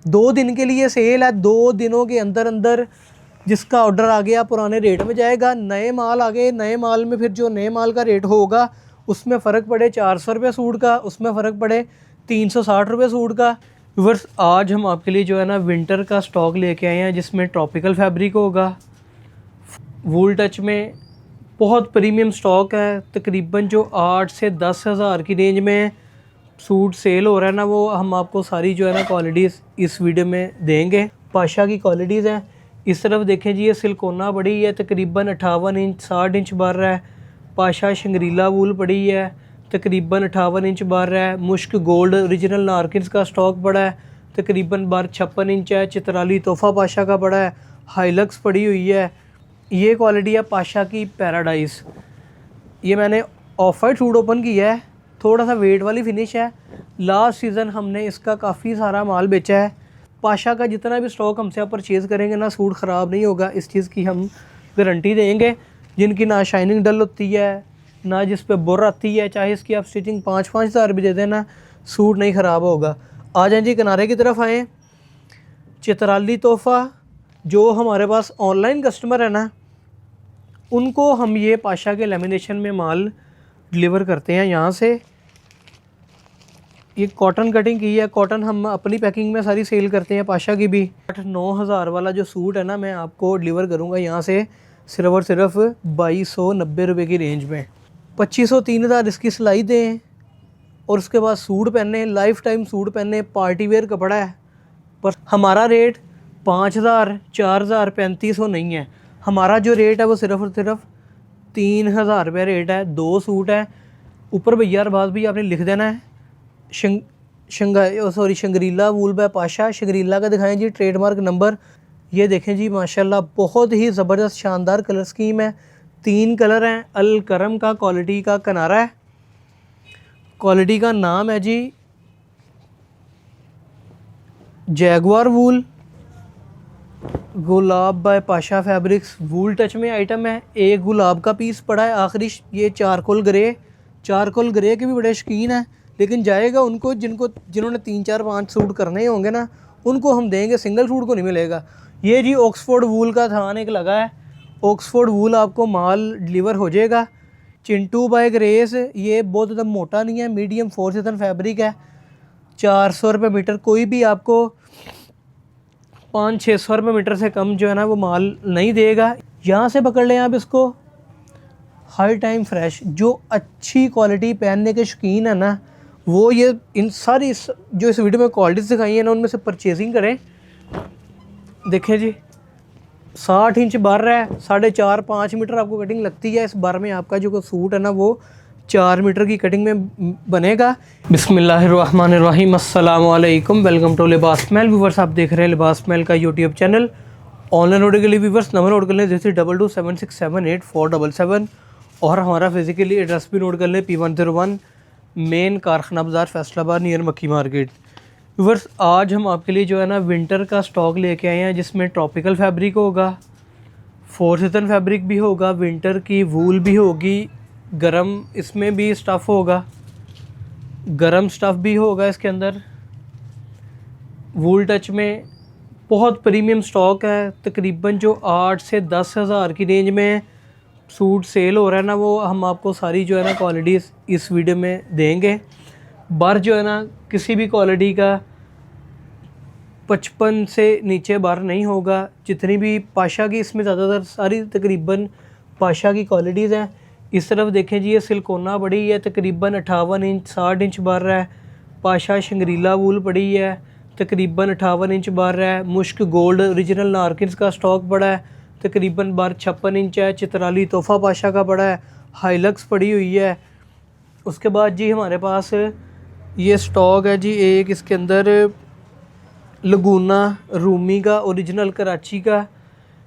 2 दिन के लिए सेल है, 2 दिनों के अंदर अंदर जिसका ऑर्डर आ गया पुराने रेट में जाएगा। नए माल आ गए, नए माल में फिर जो नए माल का रेट होगा उसमें फ़र्क पड़े 400 रुपये सूट का, उसमें फ़र्क पड़े 360 रुपये सूट का। व्यूअर्स आज हम आपके लिए जो है ना विंटर का स्टॉक लेके आए हैं जिसमें ट्रॉपिकल फैब्रिक होगा, वूल टच में बहुत प्रीमियम स्टॉक है। तकरीबन जो 8 से 10 हज़ार की रेंज में सूट सेल हो रहा है ना, वो हम आपको सारी जो है ना क्वालिटीज़ इस वीडियो में देंगे। पाशा की क्वालिटीज़ हैं। इस तरफ देखें जी, ये सिलकोना पड़ी है, तकरीबन 58 इंच 60 इंच बार रहा है। पाशा शंग्रीला वूल पड़ी है, तकरीबन 58 इंच बार रहा है। मुश्क गोल्ड ओरिजिनल नारकिन्स का स्टॉक पड़ा है, तकरीबन बार 56 इंच है। चित्राली तोहफ़ा पाशा का पड़ा है, हाईलक्स पड़ी हुई है। ये क्वालिटी है पाशा की पैराडाइज। ये मैंने ऑफ वाइट सूट ओपन किया है, थोड़ा सा वेट वाली फिनिश है। लास्ट सीज़न हमने इसका काफ़ी सारा माल बेचा है। पाशा का जितना भी स्टॉक हमसे आप परचेज़ करेंगे ना, सूट ख़राब नहीं होगा, इस चीज़ की हम गारंटी देंगे। जिनकी ना शाइनिंग डल होती है, ना जिस पे बुर आती है, चाहे इसकी आप स्टिचिंग 5-5 हज़ार भी दे देना, सूट नहीं ख़राब होगा। आ जाए जी किनारे की तरफ आएँ। चित्राली तोहफ़ा जो हमारे पास ऑनलाइन कस्टमर है ना, उनको हम ये पाशा के लेमिनेशन में माल डिलीवर करते हैं यहाँ से। ये कॉटन कटिंग की है, कॉटन हम अपनी पैकिंग में सारी सेल करते हैं पाशा की भी। 8-9 हज़ार वाला जो सूट है ना, मैं आपको डिलीवर करूँगा यहाँ से सिर्फ और सिर्फ 2290 रुपये की रेंज में। 2500-3000 इसकी सिलाई दें और उसके बाद सूट पहने, लाइफ टाइम सूट पहने, पार्टी वेयर कपड़ा है। पर हमारा रेट 5000, 4000, 3500 नहीं है। हमारा जो रेट है वो सिर्फ और सिर्फ 3000 रुपये रेट है। 2 सूट है, ऊपर भैया बाद भी आपने लिख देना है शंग्रीला वूल बाय पाशा। शंग्रीला का दिखाएं जी ट्रेडमार्क नंबर। ये देखें जी माशाल्लाह बहुत ही ज़बरदस्त शानदार कलर स्कीम है। 3 कलर हैं। अल करम का क्वालिटी का किनारा है, क्वालिटी का नाम है जी जैगवार वूल। गुलाब बाय पाशा फैब्रिक्स वूल टच में आइटम है। एक गुलाब का पीस पड़ा है आखिरी। ये चारकोल ग्रे के भी बड़े शौकीन हैं, लेकिन जाएगा उनको जिन्होंने 3-4-5 सूट करने होंगे ना, उनको हम देंगे, सिंगल सूट को नहीं मिलेगा। ये जी ऑक्सफोर्ड वूल का थान एक लगा है, ऑक्सफोर्ड वूल आपको माल डिलीवर हो जाएगा। चिंटू बाय ग्रेस, ये बहुत ज़्यादा मोटा नहीं है, मीडियम 4 फैब्रिक है। 400 रुपये मीटर। कोई भी आपको 500-600 रुपये मीटर से कम जो है ना वो माल नहीं देगा। यहाँ से पकड़ लें आप इसको। हर टाइम फ्रेश, जो अच्छी क्वालिटी पहनने के शौकीन है ना, वो ये इन सारी जो इस वीडियो में क्वालिटीज़ दिखाई है ना, उनमें से परचेजिंग करें। देखें जी 60 इंच बार है, 4.5-5 मीटर आपको कटिंग लगती है। इस बार में आपका जो सूट है ना वो 4 मीटर की कटिंग में बनेगा। बिस्मिल्लाहिर्रहमानिर्रहीम, अस्सलाम वालेकुम, वेलकम टू लिबास महल। व्यूवर्स आप देख रहे हैं लिबास महल का यूट्यूब चैनल। ऑनलाइन ऑर्डर के लिए व्यूवर्स नंबर नोट कर लें 032276784777 और हमारा फिजिकली एड्रेस भी नोट कर लें P101 मेन कारखाना बाज़ार फैसलाबाद नियर मक्की मार्केट। व्यूवर्स आज हम आपके लिए जो है ना विंटर का स्टॉक लेके आए हैं जिसमें ट्रॉपिकल फैब्रिक होगा, 4 सीजन फैब्रिक भी होगा, विंटर की वूल भी होगी, गरम इसमें भी स्टफ़ होगा, गरम स्टफ़ भी होगा इसके अंदर। वूल टच में बहुत प्रीमियम स्टॉक है। तकरीबन जो 8 से 10 हज़ार की रेंज में सूट सेल हो रहा है ना, वो हम आपको सारी जो है ना क्वालिटीज़ इस वीडियो में देंगे। बार जो है ना किसी भी क्वालिटी का 55 से नीचे बार नहीं होगा। जितनी भी पाशा की इसमें ज़्यादातर सारी तकरीबन पाशा की क्वालिटीज़ हैं। इस तरफ देखें जी, ये सिलकोना पड़ी है, तकरीबन 58 इंच 60 इंच बार रहा है। पाशा शंग्रीला वूल पड़ी है, तकरीबन 58 इंच बार रहा है। मुश्क गोल्ड ओरिजिनल नारकिन्स का स्टॉक पड़ा है, तकरीबन बार 56 इंच है। चित्राली तोहफ़ा पाशा का पड़ा है, हाईलक्स पड़ी हुई है। उसके बाद जी हमारे पास ये स्टॉक है जी एक, इसके अंदर लगूना रूमी का ओरिजिनल कराची का।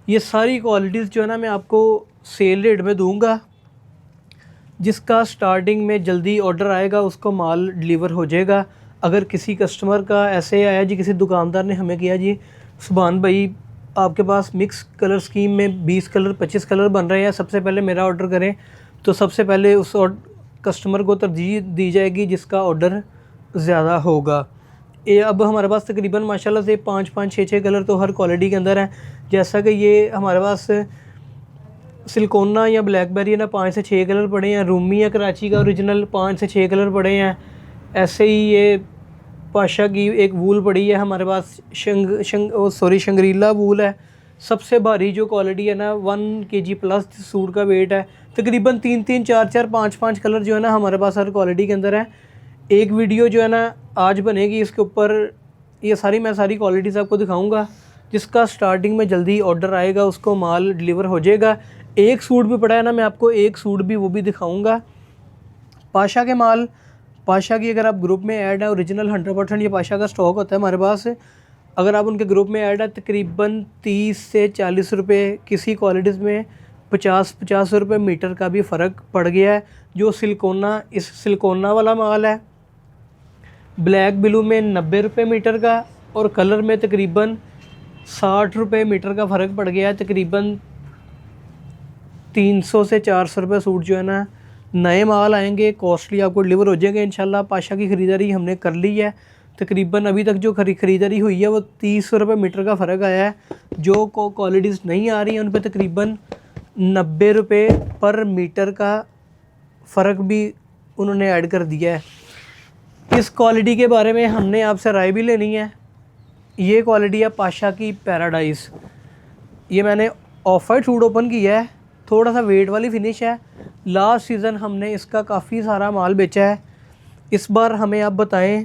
ये सारी क्वालिटीज़ जो है ना मैं आपको सेल रेट में दूंगा। जिसका स्टार्टिंग में जल्दी ऑर्डर आएगा उसको माल डिलीवर हो जाएगा। अगर किसी कस्टमर का ऐसे आया जी, किसी दुकानदार ने हमें किया जी सुभान भाई आपके पास मिक्स कलर स्कीम में 20 कलर 25 कलर बन रहे हैं, सबसे पहले मेरा ऑर्डर करें, तो सबसे पहले उस कस्टमर को तरजीह दी जाएगी जिसका ऑर्डर ज़्यादा होगा। ये अब हमारे पास तकरीबन माशाल्लाह से 5-5 6-6 कलर तो हर क्वालिटी के अंदर है। जैसा कि ये हमारे पास सिलिकोना या ब्लैकबेरी ना 5 से 6 कलर पड़े हैं, रूमी या कराची का ओरिजिनल 5 से 6 कलर पड़े हैं। ऐसे ही ये पाशा की एक वूल पड़ी है हमारे पास, शंग्रीला वूल है। सबसे भारी जो क्वालिटी है ना 1 kg प्लस सूट का वेट है। तकरीबन 3-3 4-4 5-5 कलर जो है ना हमारे पास हर क्वालिटी के अंदर है। एक वीडियो जो है ना आज बनेगी, इसके ऊपर ये मैं सारी क्वालिटीज़ आपको दिखाऊंगा। जिसका स्टार्टिंग में जल्दी ऑर्डर आएगा उसको माल डिलीवर हो जाएगा। एक सूट भी पड़ा है ना, मैं आपको एक सूट भी वो भी दिखाऊंगा। पाशा के माल, पाशा की अगर आप ग्रुप में ऐड है, ओरिजिनल 100% ये पाशा का स्टॉक होता है हमारे पास। अगर आप उनके ग्रुप में ऐड है, तकरीबन 30 से 40 रुपये, किसी क्वालिटीज़ में 50-50 रुपये मीटर का भी फ़र्क पड़ गया है। जो इस सिलिकोना वाला माल है ब्लैक ब्लू में 90 रुपये मीटर का, और कलर में तकरीबन 60 रुपये मीटर का फ़र्क पड़ गया है। तकरीबन 300 से 400 रुपये सूट जो है ना नए माल आएंगे, कॉस्टली आपको डिलीवर हो जाएंगे इंशाल्लाह। पाशा की ख़रीदारी हमने कर ली है। तकरीबन अभी तक जो खरीदारी हुई है वो 30 रुपये मीटर का फ़र्क आया है। जो क्वालिटीज़ नहीं आ रही हैं उन पर तकरीबन 90 रुपये पर मीटर का फ़र्क भी उन्होंने ऐड कर दिया है। इस क्वालिटी के बारे में हमने आपसे राय भी लेनी है। ये क्वालिटी है पाशा की पैराडाइज। ये मैंने ऑफ वाइट सूट ओपन किया है, थोड़ा सा वेट वाली फिनिश है। लास्ट सीज़न हमने इसका काफ़ी सारा माल बेचा है। इस बार हमें आप बताएं,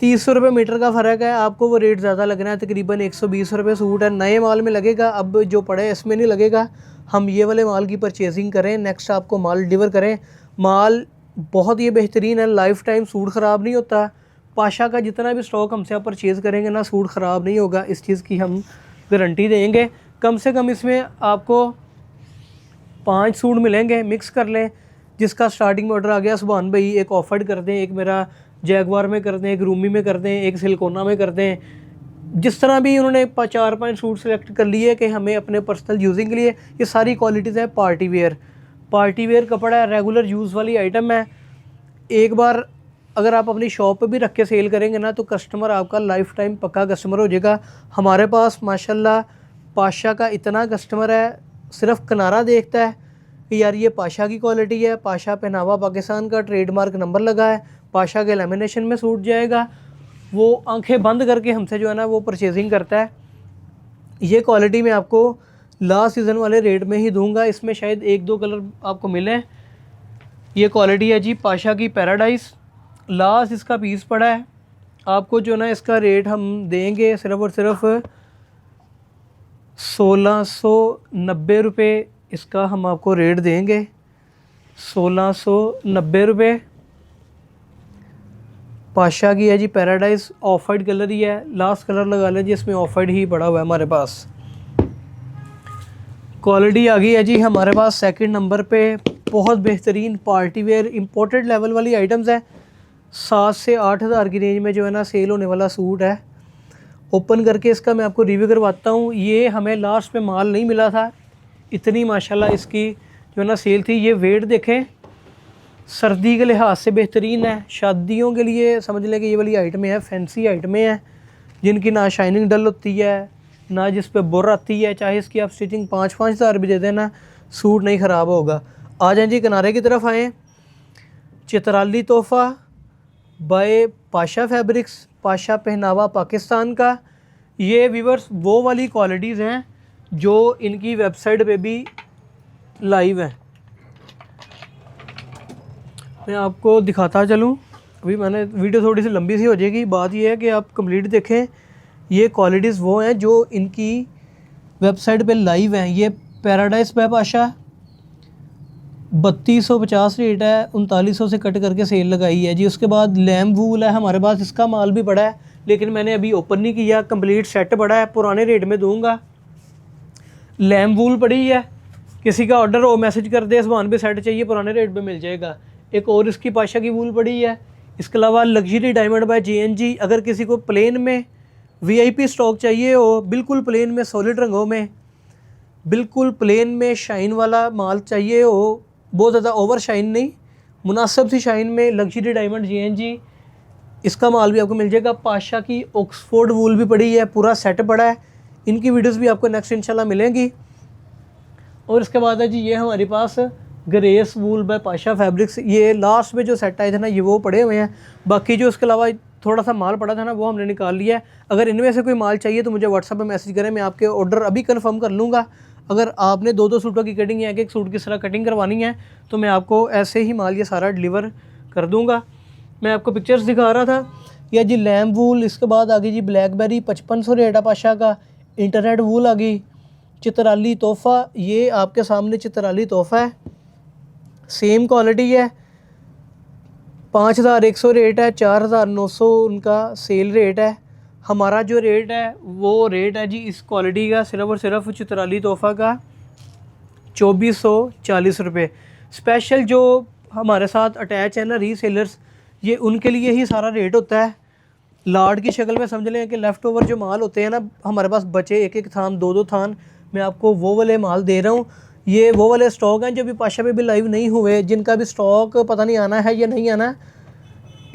30 रुपये मीटर का फ़र्क है, आपको वो रेट ज़्यादा लगना है। तकरीबन 120 रुपये सूट है, नए माल में लगेगा। अब जो पड़े इसमें नहीं लगेगा। हम ये वाले माल की परचेजिंग करें, नेक्स्ट आपको माल डिलीवर करें। माल बहुत ही बेहतरीन है, लाइफ टाइम सूट ख़राब नहीं होता। पाशा का जितना भी स्टॉक हमसे आप परचेज़ करेंगे ना, सूट ख़राब नहीं होगा, इस चीज़ की हम गारंटी देंगे। कम से कम इसमें आपको 5 सूट मिलेंगे, मिक्स कर लें। जिसका स्टार्टिंग में ऑर्डर आ गया, सुभान भाई एक ऑफर्ड कर दें, एक मेरा जैगवार में कर दें, एक रूमी में कर दें, एक सिलिकोना में कर दें। जिस तरह भी उन्होंने 4-5 सूट सेलेक्ट कर लिए कि हमें अपने पर्सनल यूजिंग के लिए। ये सारी क्वालिटीज़ हैं पार्टी वेयर कपड़ा है, रेगुलर यूज़ वाली आइटम है। एक बार अगर आप अपनी शॉप पे भी रख के सेल करेंगे ना, तो कस्टमर आपका लाइफ टाइम पक्का कस्टमर हो जाएगा। हमारे पास माशाल्लाह पाशा का इतना कस्टमर है, सिर्फ किनारा देखता है कि यार ये पाशा की क्वालिटी है। पाशा पहनावा पाकिस्तान का ट्रेडमार्क नंबर लगा है, पाशा के लेमिनेशन में सूट जाएगा। वो आंखें बंद करके हमसे जो है ना वो परचेजिंग करता है। ये क्वालिटी मैं आपको लास्ट सीज़न वाले रेट में ही दूंगा। इसमें शायद 1-2 कलर आपको मिले। ये क्वालिटी है जी पाशा की पैराडाइज। लास्ट इसका पीस पड़ा है, आपको जो ना इसका रेट हम देंगे सिर्फ़ और सिर्फ 1690 रुपये। इसका हम आपको रेट देंगे 1690 रुपये। पाशा की है जी पैराडाइज, ऑफ वाइट कलर ही है। लास्ट कलर लगा लें जी, इसमें ऑफ वाइट ही पड़ा हुआ है हमारे पास। क्वालिटी आ गई है जी हमारे पास सेकंड नंबर पे। बहुत बेहतरीन पार्टी वेयर इम्पोर्टेड लेवल वाली आइटम्स है। 7 से 8 हज़ार की रेंज में जो है ना सेल होने वाला सूट है। ओपन करके इसका मैं आपको रिव्यू करवाता हूँ। ये हमें लास्ट में माल नहीं मिला था, इतनी माशाल्लाह इसकी जो है ना सेल थी। ये वेट देखें, सर्दी के लिहाज से बेहतरीन है। शादियों के लिए समझ लें कि ये वाली आइटमें हैं, फैंसी आइटमें हैं जिनकी ना शाइनिंग डल होती है ना जिस पे बुर आती है। चाहे इसकी आप स्टिचिंग 5-5 हज़ार भी दे देना, सूट नहीं ख़राब होगा। आ जाए जी किनारे की तरफ आएँ। चित्राली तोहफ़ा बाय पाशा फैब्रिक्स, पाशा पहनावा पाकिस्तान का। ये व्यूअर्स वो वाली क्वालिटीज़ हैं जो इनकी वेबसाइट पे भी लाइव हैं। मैं आपको दिखाता चलूँ, अभी मैंने वीडियो थोड़ी सी लंबी सी हो जाएगी। बात ये है कि आप कंप्लीट देखें। ये क्वालिटीज़ वो हैं जो इनकी वेबसाइट पे लाइव हैं। ये पैराडाइज बाय पाशा 3250 रेट है, 3900 से कट करके सेल लगाई है जी। उसके बाद लैम वूल है हमारे पास, इसका माल भी पड़ा है लेकिन मैंने अभी ओपन नहीं किया। कंप्लीट सेट पड़ा है, पुराने रेट में दूंगा। लैम वूल पड़ी है, किसी का ऑर्डर हो मैसेज कर दे, सामान पे सेट चाहिए पुराने रेट में मिल जाएगा। एक और इसकी पाशा की वूल पड़ी है। इसके अलावा लग्जरी डायमंड बाय JNG। अगर किसी को प्लेन में VIP स्टॉक चाहिए हो, बिल्कुल प्लेन में सॉलिड रंगों में, बिल्कुल प्लेन में शाइन वाला माल चाहिए हो, बहुत ज़्यादा ओवर शाइन नहीं, मुनासिब सी शाइन में, लग्जरी डायमंड JNG इसका माल भी आपको मिल जाएगा। पाशा की ऑक्सफोर्ड वूल भी पड़ी है, पूरा सेट पड़ा है। इनकी वीडियोस भी आपको नेक्स्ट इंशाल्लाह मिलेंगी। और इसके बाद है जी ये हमारे पास ग्रेस वूल बाय पाशा फैब्रिक्स। ये लास्ट में जो सेट आए थे ना, ये वो पड़े हुए हैं। बाकी जो इसके अलावा थोड़ा सा माल पड़ा था ना, वो हमने निकाल लिया है। अगर इनमें से कोई माल चाहिए तो मुझे व्हाट्सएप पे मैसेज करें, मैं आपके ऑर्डर अभी कंफर्म कर लूँगा। अगर आपने 2-2 सूटों की कटिंग या एक सूट की तरह कटिंग करवानी है तो मैं आपको ऐसे ही माल ये सारा डिलीवर कर दूँगा। मैं आपको पिक्चर्स दिखा रहा था। यह जी लैम्ब वूल, इसके बाद आ गई जी ब्लैकबेरी 5500 रेट है पाशा का। इंटरनेट वूल आ गई। चित्राली तोहफ़ा, ये आपके सामने चित्राली तोहफ़ा है, सेम क्वालिटी है। 5100 रेट है, 4900 उनका सेल रेट है। हमारा जो रेट है वो रेट है जी इस क्वालिटी का सिर्फ़ और सिर्फ चित्राली तोहफ़ा का 2440 रुपये। स्पेशल जो हमारे साथ अटैच है ना रीसेलर्स, ये उनके लिए ही सारा रेट होता है। लाड की शक्ल में समझ लें कि लेफ़्ट ओवर जो माल होते हैं ना, हमारे पास बचे एक एक थान 2-2 थान, मैं आपको वो वाले माल दे रहा हूँ। ये वो वाले स्टॉक हैं जो भी पाशा पे भी लाइव नहीं हुए, जिनका भी स्टॉक पता नहीं आना है या नहीं आना।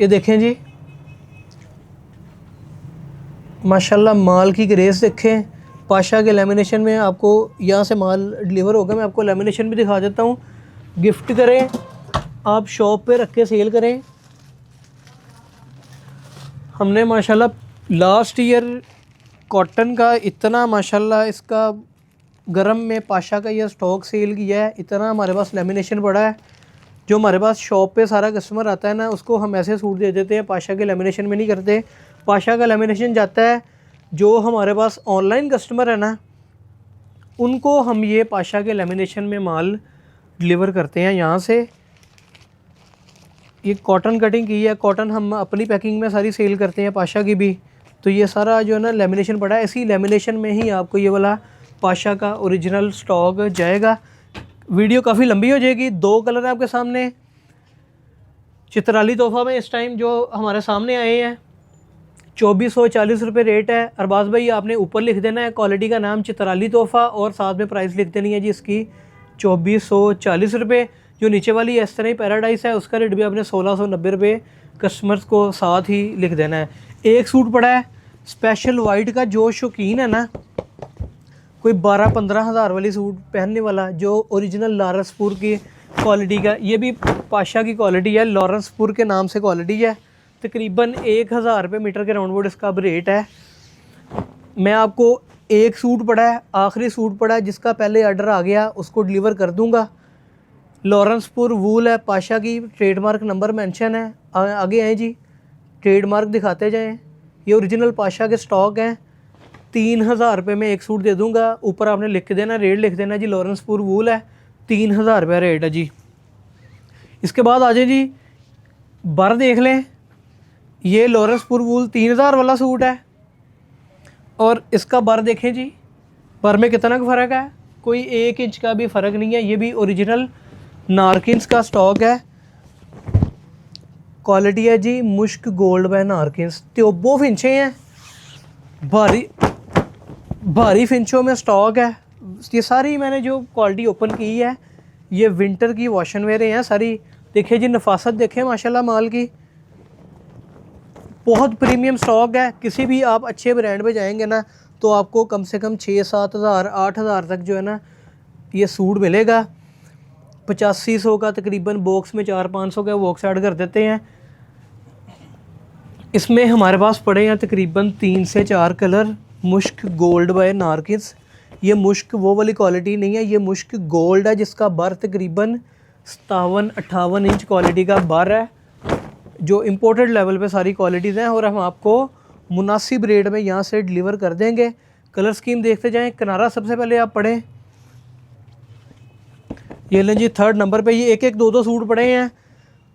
ये देखें जी माशाल्लाह माल की ग्रेस देखें। पाशा के लेमिनेशन में आपको यहाँ से माल डिलीवर होगा। मैं आपको लेमिनेशन भी दिखा देता हूँ। गिफ्ट करें, आप शॉप पे रख के सेल करें। हमने माशाल्लाह लास्ट ईयर कॉटन का इतना माशाल्लाह इसका गरम में पाशा का यह स्टॉक सेल किया है। इतना हमारे पास लेमिनेशन पड़ा है। जो हमारे पास शॉप पे सारा कस्टमर आता है ना, उसको हम ऐसे सूट दे देते हैं, पाशा के लेमिनेशन में नहीं करते। पाशा का लेमिनेशन जाता है जो हमारे पास ऑनलाइन कस्टमर है ना, उनको हम ये पाशा के लेमिनेशन में माल डिलीवर करते हैं यहाँ से। ये कॉटन कटिंग की है, कॉटन हम अपनी पैकिंग में सारी सेल करते हैं पाशा की भी। तो ये सारा जो है ना लेमिनेशन पड़ा है, इसी लेमिनेशन में ही आपको ये वाला पाशा का ओरिजिनल स्टॉक जाएगा। वीडियो काफ़ी लंबी हो जाएगी। 2 कलर है आपके सामने। चित्राली तोहफ़ा में इस टाइम जो हमारे सामने आए हैं 2440 रुपये रेट है। अरबाज भाई आपने ऊपर लिख देना है क्वालिटी का नाम चित्राली तोहफ़ा और साथ में प्राइस लिख देनी है जी इसकी 2440 रुपये। जो नीचे वाली इस तरह ही पैराडाइस है, उसका रेट भी आपने 1690 रुपये कस्टमर्स को साथ ही लिख देना है। एक सूट पड़ा है स्पेशल वाइट का, जो शौकीन है ना कोई 12-15 हज़ार वाली सूट पहनने वाला, जो ओरिजिनल लॉरेंसपुर की क्वालिटी का, ये भी पाशा की क्वालिटी है, लॉरेंसपुर के नाम से क्वालिटी है। तकरीबन 1000 रुपये मीटर के राउंड बोर्ड इसका अब रेट है। मैं आपको एक सूट पड़ा है, आखिरी सूट पड़ा है, जिसका पहले ऑर्डर आ गया उसको डिलीवर कर दूंगा। लॉरेंसपुर वूल है, पाशा की, ट्रेडमार्क नंबर मेंशन है। आगे आए जी, ट्रेडमार्क दिखाते जाएं। ये ओरिजिनल पाशा के स्टॉक हैं। 3000 रुपये में एक सूट दे दूंगा। ऊपर आपने लिख के देना, रेट लिख देना जी, लॉरेंसपुर वूल है, 3000 रुपये रेट है जी। इसके बाद आ जाए जी, बर देख लें। ये लॉरेंसपुर वूल 3000 वाला सूट है और इसका बर देखें जी, बर में कितना का फ़र्क है, कोई 1 इंच का भी फ़र्क नहीं है। ये भी ओरिजिनल नारकिन्स का स्टॉक है। क्वालिटी है जी मुश्क गोल्ड बाय नारकिन्स। त्योबो फिंचे हैं, भारी फिंचों में स्टॉक है। ये सारी मैंने जो क्वालिटी ओपन की है, ये विंटर की वॉशन वेयर हैं सारी। देखिए जी नफासत देखें माशाल्लाह माल की, बहुत प्रीमियम स्टॉक है। किसी भी आप अच्छे ब्रांड पे जाएंगे ना, तो आपको कम से कम 6-7 हज़ार 8 हज़ार तक जो है ना ये सूट मिलेगा। 8500 का तकरीबन बॉक्स में 400-500 का बॉक्स ऐड कर देते हैं। इसमें हमारे पास पड़े हैं तकरीबन 3 से 4 कलर। मुश्क गोल्ड बाय नारकिन्स, ये मुश्क वो वाली क्वालिटी नहीं है, ये मुश्क गोल्ड है, जिसका बर तकरीबन 57-58 इंच क्वालिटी का बर है। जो इम्पोर्टेड लेवल पे सारी क्वालिटीज़ हैं और हम आपको मुनासिब रेट में यहाँ से डिलीवर कर देंगे। कलर स्कीम देखते जाएं। किनारा सबसे पहले आप पढ़ें, ये लें जी 3rd नंबर पे। ये 1-1 2-2 सूट पड़े हैं।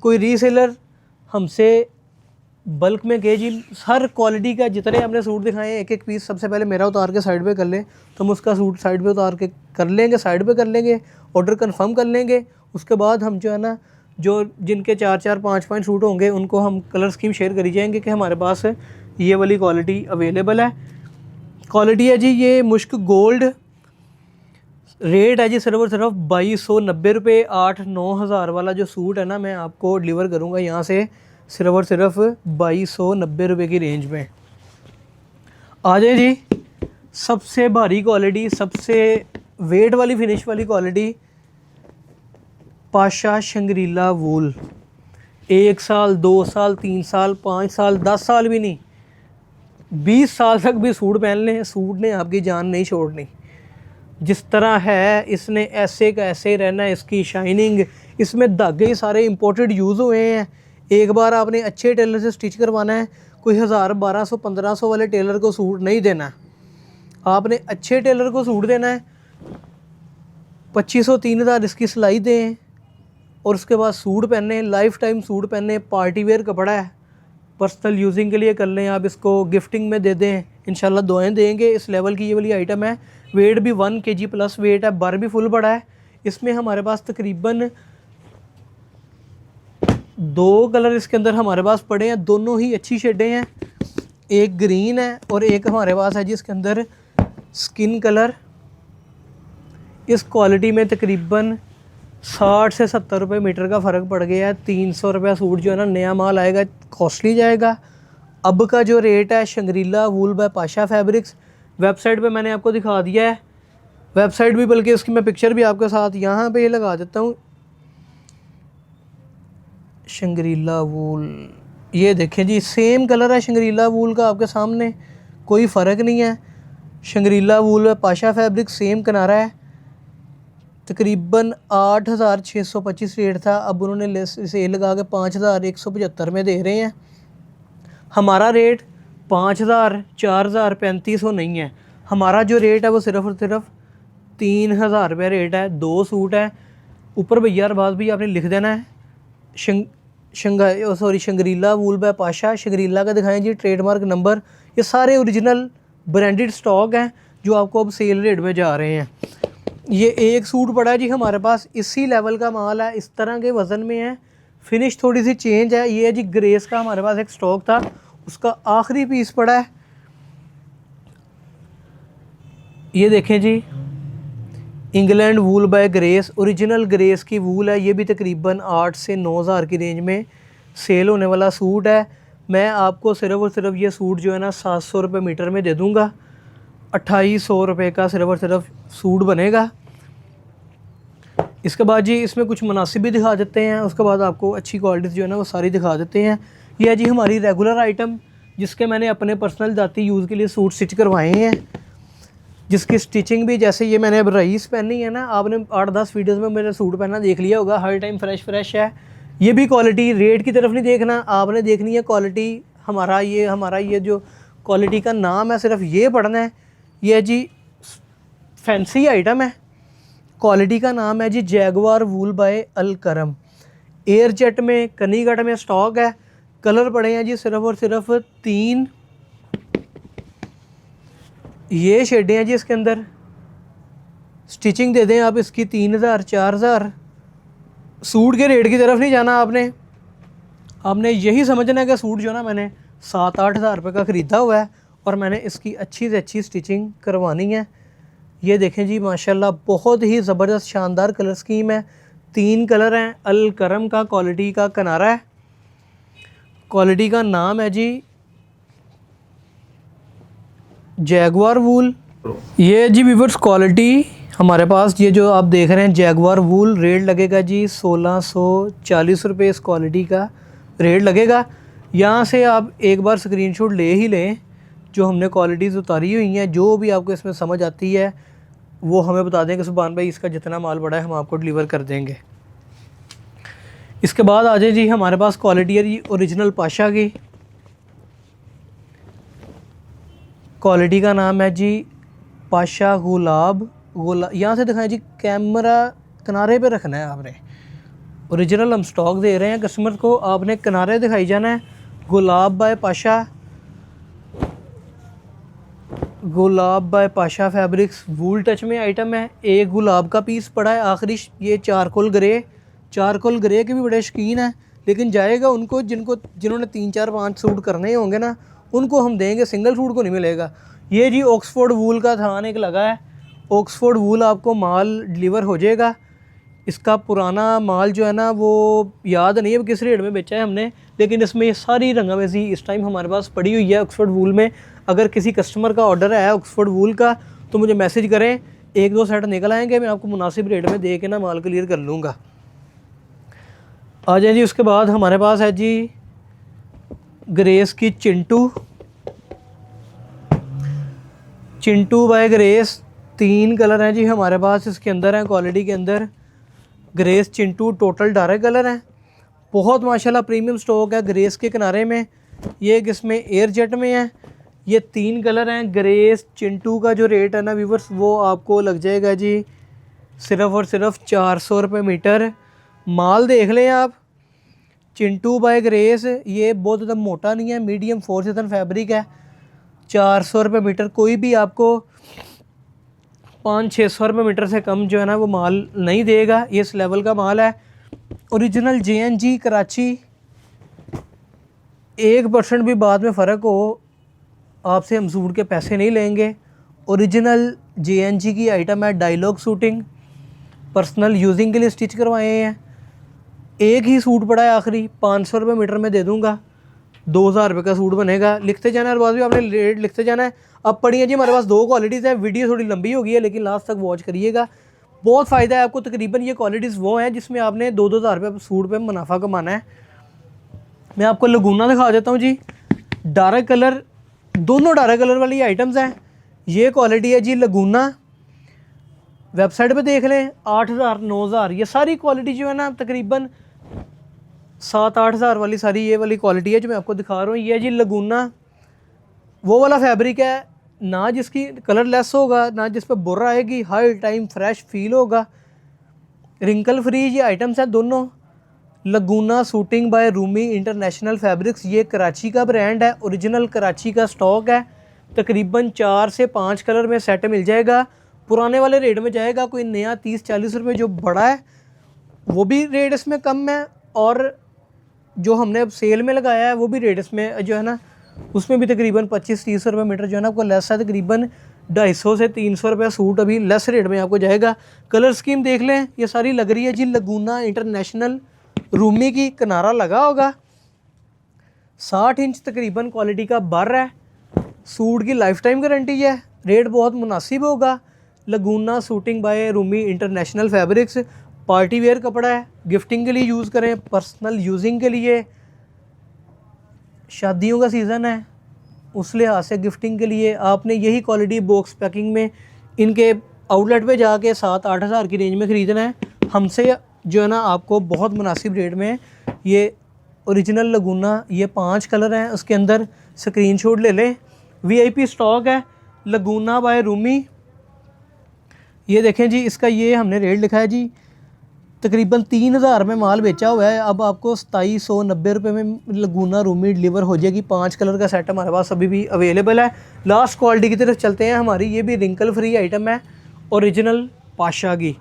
कोई रीसेलर हमसे बल्क में गए जी, हर क्वालिटी का जितने हमने सूट दिखाए हैं 1-1 पीस सबसे पहले मेरा उतार के साइड पे कर लें, तो हम उसका सूट साइड पे उतार के कर लेंगे, साइड पे कर लेंगे, ऑर्डर कंफर्म कर लेंगे। उसके बाद हम जो है ना, जो जिनके 4-4 5-5 सूट होंगे उनको हम कलर स्कीम शेयर करी जाएंगे कि हमारे पास ये वाली क्वालिटी अवेलेबल है। क्वालिटी है जी ये मुश्क गोल्ड, रेट है जी सिर्फ और सिर्फ 2290 रुपये। 8-9 हज़ार वाला जो सूट है ना, मैं आपको डिलीवर करूँगा यहाँ से सिर्फ और सिर्फ 2290 की रेंज में। आ जाए जी, सबसे भारी क्वालिटी, सबसे वेट वाली फिनिश वाली क्वालिटी, पाशा शंग्रीला वूल। 1 साल, 2 साल, 3 साल, 5 साल, 10 साल भी नहीं, 20 साल तक भी सूट पहन लें, सूट ने आपकी जान नहीं छोड़नी। जिस तरह है इसने ऐसे का ऐसे रहना है। इसकी शाइनिंग, इसमें धागे सारे इंपोर्टेड यूज़ हुए हैं। एक बार आपने अच्छे टेलर से स्टिच करवाना है, कोई 1000, 1200, 1500 वाले टेलर को सूट नहीं देना। आपने अच्छे टेलर को सूट देना है। 2500, 3000 इसकी सिलाई दें और उसके बाद सूट पहने, लाइफ टाइम सूट पहने। पार्टी वेयर कपड़ा है, पर्सनल यूजिंग के लिए कर लें आप, इसको गिफ्टिंग में दे दें, इंशाल्लाह दुआएं देंगे। इस लेवल की ये वाली आइटम है। वेट भी 1 kg प्लस वेट है, बर भी फुल बड़ा है। इसमें हमारे पास तकरीबन 2 कलर इसके अंदर हमारे पास पड़े हैं, दोनों ही अच्छी शेडें हैं। एक ग्रीन है और एक हमारे पास है जिसके अंदर स्किन कलर। इस क्वालिटी में तकरीबन 60 से 70 रुपये मीटर का फ़र्क पड़ गया है। 300 रुपया सूट जो है ना, नया माल आएगा, कॉस्टली जाएगा। अब का जो रेट है शंग्रीला वूल बाय पाशा फैब्रिक्स, वेबसाइट पे मैंने आपको दिखा दिया है। वेबसाइट भी, बल्कि उसकी मैं पिक्चर भी आपके साथ यहाँ पे लगा देता हूँ। शंग्रीला वूल, ये देखें जी, सेम कलर है शंग्रीला वूल का आपके सामने, कोई फ़र्क नहीं है। शंग्रीला वूल बाय पाशा फैब्रिक्स, सेम किनारा है। तकरीबन 8625 रेट था, अब उन्होंने सेल लगा के 5175 में दे रहे हैं। हमारा रेट 5000, 4000, 3500 नहीं है। हमारा जो रेट है वो सिर्फ और सिर्फ 3000 रुपये रेट है। 2 सूट है। ऊपर भैया अरबाज भी आपने लिख देना है शंग्रीला वूल बाय पाशा। शंग्रीला का दिखाएं जी ट्रेडमार्क नंबर। ये सारे ओरिजिनल ब्रांडेड स्टॉक हैं जो आपको अब सेल रेट में जा रहे हैं। ये एक सूट पड़ा है जी हमारे पास, इसी लेवल का माल है, इस तरह के वज़न में है। फिनिश थोड़ी सी चेंज है। ये जी ग्रेस का हमारे पास एक स्टॉक था, उसका आखिरी पीस पड़ा है। ये देखें जी, England wool by grace, original grace की वूल है। ये भी तकरीबन 8 से 9000 की रेंज में सेल होने वाला सूट है। मैं आपको सिर्फ और सिर्फ ये सूट जो है ना 700 रुपये मीटर में दे दूँगा। 2800 रुपये का सिर्फ और सिर्फ सूट बनेगा। इसके बाद जी इसमें कुछ मुनासिब भी दिखा देते हैं, उसके बाद आपको अच्छी क्वालिटी जो है ना वो सारी दिखा देते हैं। ये है जी हमारी रेगुलर आइटम, जिसके मैंने अपने पर्सनल जाती यूज़ के लिए सूट स्टिच करवाए हैं, जिसकी स्टिचिंग भी, जैसे ये मैंने अब रईस पहनी है ना, आपने 8-10 वीडियोज़ में मेरा सूट पहना देख लिया होगा, हर टाइम फ्रेश है। ये भी क्वालिटी, रेट की तरफ नहीं देखना, आपने देखनी है क्वालिटी। हमारा ये जो क्वालिटी का नाम है सिर्फ ये पढ़ना है। ये जी फैंसी आइटम है, क्वालिटी का नाम है जी जैगवार वूल बाय अल करम। एयर जेट में, कनीगढ़ में स्टॉक है। कलर पड़े हैं जी सिर्फ और सिर्फ 3। ये शेडें हैं जी इसके अंदर। स्टिचिंग दे दें आप इसकी 3000, 4000। सूट के रेट की तरफ नहीं जाना आपने यही समझना है कि सूट जो ना मैंने 7-8 हज़ार रुपये का ख़रीदा हुआ है और मैंने इसकी अच्छी से अच्छी स्टिचिंग करवानी है। ये देखें जी माशाल्लाह, बहुत ही ज़बरदस्त शानदार कलर स्कीम है। 3 कलर हैं। अल करम का क्वालिटी का किनारा है। क्वालिटी का नाम है जी जैगवार वूल। ये जी व्यूअर्स क्वालिटी हमारे पास, ये जो आप देख रहे हैं जैगवार वूल, रेट लगेगा जी 1640 रुपये। इस क्वालिटी का रेट लगेगा। यहाँ से आप एक बार स्क्रीनशॉट ले ही लें, जो हमने क्वालिटीज़ उतारी हुई हैं। जो भी आपको इसमें समझ आती है वो हमें बता दें कि सुभान भाई इसका जितना माल पड़ा है हम आपको डिलीवर कर देंगे। इसके बाद आ जाए जी हमारे पास क्वालिटी है जी ओरिजिनल पाशा की। क्वालिटी का नाम है जी पाशा गुलाब। यहाँ से दिखाएं जी, कैमरा किनारे पे रखना है आपने। ओरिजिनल हम स्टॉक दे रहे हैं कस्टमर को, आपने किनारे दिखाई जाना है। गुलाब बाय पाशा, गुलाब बाय पाशा फैब्रिक्स, वूल टच में आइटम है। एक गुलाब का पीस पड़ा है आखिरी। ये चारकोल ग्रे के भी बड़े शौकीन हैं, लेकिन जाएगा उनको जिन्होंने 3, 4, 5 सूट करने होंगे ना, उनको हम देंगे, सिंगल सूट को नहीं मिलेगा। ये जी ऑक्सफोर्ड वूल का थान एक लगा है। ऑक्सफोर्ड वूल आपको माल डिलीवर हो जाएगा। इसका पुराना माल जो है ना वो याद नहीं है किस रेट में बेचा है हमने, लेकिन इसमें ये सारी रंगारेजी इस टाइम हमारे पास पड़ी हुई है ऑक्सफोर्ड वूल में। अगर किसी कस्टमर का ऑर्डर है ऑक्सफोर्ड वूल का तो मुझे मैसेज करें, 1-2 सेट निकल आएंगे, मैं आपको मुनासिब रेट में दे के ना माल क्लियर कर लूँगा। आ जाए जी, उसके बाद हमारे पास है जी ग्रेस की चिंटू बाय ग्रेस। 3 कलर हैं जी हमारे पास इसके अंदर हैं क्वालिटी के अंदर। ग्रेस चिंटू टोटल 12 कलर हैं। बहुत माशाल्लाह प्रीमियम स्टॉक है ग्रेस के किनारे में। ये इसमें एयर जेट में है। ये 3 कलर हैं। ग्रेस चिंटू का जो रेट है ना व्यूवर्स, वो आपको लग जाएगा जी सिर्फ़ और सिर्फ 400 रुपये मीटर। माल देख लें आप, चिंटू बाय ग्रेस, ये बहुत ज़्यादा मोटा नहीं है, मीडियम 4 सीजन फैब्रिक है। 400 रुपये मीटर। कोई भी आपको 500-600 रुपये मीटर से कम जो है ना वो माल नहीं देगा। ये इस लेवल का माल है। Original JNG Karachi. 1% भी बाद में फ़र्क हो आपसे हम सूट के पैसे नहीं लेंगे। ओरिजिनल JNG की आइटम है। डायलॉग शूटिंग, पर्सनल यूजिंग के लिए स्टिच करवाए हैं। एक ही सूट पड़ा है आखिरी, 500 रुपये मीटर में दे दूंगा, 2000 रुपये का सूट बनेगा। लिखते जाना और बाद भी आपने रेट लिखते जाना है। अब पड़ी है जी हमारे पास 2 क्वालिटीज़ है। वीडियो थोड़ी लंबी हो गई है लेकिन लास्ट तक वॉच करिएगा, बहुत फ़ायदा है आपको। तकरीबन ये क्वालिटीज़ वो हैं जिसमें आपने 2-2 हज़ार रुपये सूट पे मुनाफा कमाना है। मैं आपको लगूना दिखा देता हूँ जी। डार्क कलर, दोनों डार्क कलर वाली आइटम्स हैं। ये क्वालिटी है जी लगूना। वेबसाइट पे देख लें, 8000 9000 ये सारी क्वालिटी जो है ना तकरीबन 7-8 हज़ार वाली सारी ये वाली क्वालिटी है जो मैं आपको दिखा रहा हूँ। ये है जी लगूना। वो वाला फैब्रिक है ना जिसकी कलर लेस होगा, ना जिस पर बुर्र आएगी, हर टाइम फ्रेश फील होगा, रिंकल फ्री ये आइटम्स हैं दोनों। Laguna suiting by Rumi international fabrics, ये कराची का ब्रांड है, ओरिजिनल कराची का स्टॉक है। तकरीबन 4 से 5 कलर में सेट मिल जाएगा। पुराने वाले रेट में जाएगा। कोई नया 30-40 रुपये जो बड़ा है वो भी रेट इसमें कम है, और जो हमने अब सेल में लगाया है वो भी रेट इसमें जो है ना उसमें भी तकरीबन 25-30 रुपये मीटर जो है ना आपको लेस है। तकरीबन 250 से 300 रुपये सूट अभी लेस रेट में आपको जाएगा। कलर स्कीम देख लें, ये सारी लग रही है जी लगूना इंटरनेशनल रूमी की, किनारा लगा होगा। 60 इंच तकरीबन क्वालिटी का बर है। सूट की लाइफ टाइम गारंटी है। रेट बहुत मुनासिब होगा। Laguna suiting by Rumi international fabrics, party wear कपड़ा है, गिफ्टिंग के लिए यूज़ करें, पर्सनल यूजिंग के लिए, शादियों का सीज़न है उस लिहाज से गिफ्टिंग के लिए आपने यही क्वालिटी बॉक्स पैकिंग में इनके आउटलेट पे जाके 7-8 हज़ार की रेंज में ख़रीदना है। हमसे जो है ना आपको बहुत मुनासिब रेट में ये ओरिजिनल लगूना, ये 5 कलर हैं उसके अंदर, स्क्रीनशॉट ले लें। VIP स्टॉक है लगूना बाय रूमी। ये देखें जी, इसका ये हमने रेट लिखा है जी तकरीबन 3000 में माल बेचा हुआ है। अब आपको 2790 रुपये में लगूना रूमी डिलीवर हो जाएगी। 5 कलर का सेट हमारे पास अभी भी अवेलेबल है। लास्ट क्वालिटी की तरफ चलते हैं हमारी। ये भी रिंकल फ्री आइटम है, ओरिजिनल पाशा की।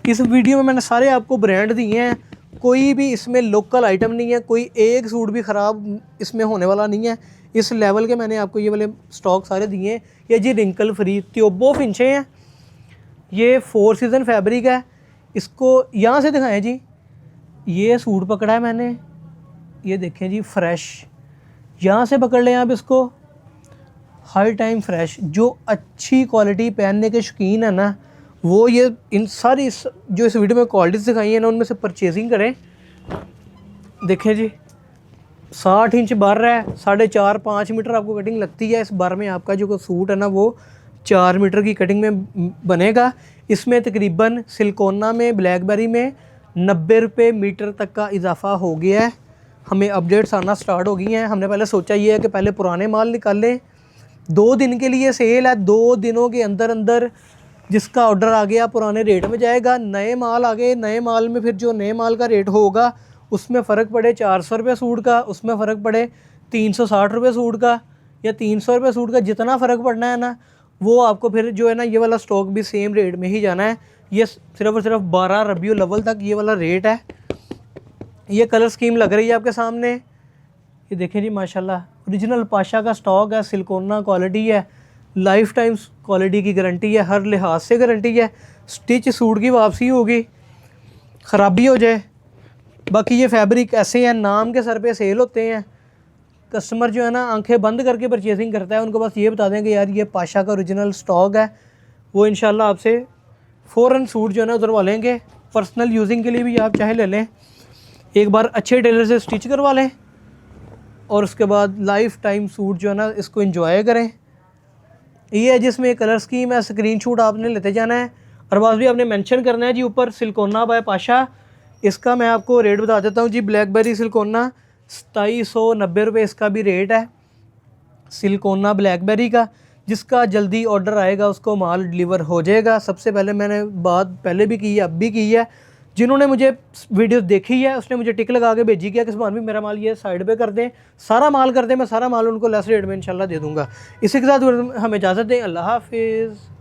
इस वीडियो में मैंने सारे आपको ब्रांड दिए हैं, कोई भी इसमें लोकल आइटम नहीं है, कोई एक सूट भी ख़राब इसमें होने वाला नहीं है। इस लेवल के मैंने आपको ये वाले स्टॉक सारे दिए हैं। ये जी रिंकल फ्री त्योबो फिंचे हैं। ये 4 सीज़न फैब्रिक है। इसको यहाँ से दिखाएं जी, ये सूट पकड़ा है मैंने, ये देखें जी फ्रेश, यहाँ से पकड़ लें आप इसको, हर टाइम फ्रेश। जो अच्छी क्वालिटी पहनने के शौकीन है ना वो ये इन सारी जो इस वीडियो में क्वालिटीज़ दिखाई है ना उनमें से परचेजिंग करें। देखें जी 60 इंच बर है, 4.5-5 मीटर आपको कटिंग लगती है। इस बर में आपका जो सूट है ना वो 4 मीटर की कटिंग में बनेगा। इसमें तकरीबन सिलिकॉना में, ब्लैकबेरी में 90 रुपये मीटर तक का इजाफा हो गया है। हमें अपडेट्स आना स्टार्ट हो गई हैं। हमने पहले सोचा ये है कि पहले पुराने माल निकाल लें। 2 दिन के लिए सेल है, 2 दिनों के अंदर अंदर जिसका ऑर्डर आ गया पुराने रेट में जाएगा। नए माल आ गए, नए माल में फिर जो नए माल का रेट होगा उसमें फ़र्क पड़े 400 रुपये सूट का, उसमें फ़र्क पड़े 360 रुपये सूट का, या 300 रुपये सूट का, जितना फ़र्क पड़ना है ना वो आपको फिर जो है ना ये वाला स्टॉक भी सेम रेट में ही जाना है। ये सिर्फ और सिर्फ 12 रबीउल अव्वल तक ये वाला रेट है। ये कलर स्कीम लग रही है आपके सामने। ये देखें जी माशाल्लाह ओरिजिनल पाशा का स्टॉक है, सिलिकॉना क्वालिटी है, लाइफ टाइम क्वालिटी की गारंटी है, हर लिहाज से गारंटी है। स्टिच सूट की वापसी होगी, ख़राबी हो जाए बाकी ये फैब्रिक ऐसे हैं, नाम के सर पे सेल होते हैं। कस्टमर जो है ना आंखें बंद करके परचेजिंग करता है, उनको बस ये बता दें कि यार ये पाशा का ओरिजिनल स्टॉक है, वो इंशाल्लाह आपसे फ़ौरन सूट जो है ना उतरवा लेंगे। पर्सनल यूजिंग के लिए भी आप चाहे ले लें, एक बार अच्छे टेलर से स्टिच करवा लें और उसके बाद लाइफ टाइम सूट जो है ना इसको एंजॉय करें। ये है जिसमें कलर स्कीम है, स्क्रीनशॉट आपने लेते जाना है और बस भी आपने मेंशन करना है जी ऊपर सिलकोना बाय पाशा। इसका मैं आपको रेट बता देता हूँ जी। ब्लैकबेरी सिलकोना 2790 रुपये इसका भी रेट है, सिलकोना ब्लैकबेरी का। जिसका जल्दी ऑर्डर आएगा उसको माल डिलीवर हो जाएगा। सबसे पहले मैंने बात पहले भी की है, अब भी की है, जिन्होंने मुझे वीडियो देखी है उसने मुझे टिक लगा के भेजी किया कि सुभान भी मेरा माल ये साइड पे कर दें, सारा माल कर दें, मैं सारा माल उनको लेस रेट में इंशाल्लाह दे दूंगा। इसी के साथ हमें इजाज़त दें। अल्लाह हाफिज़।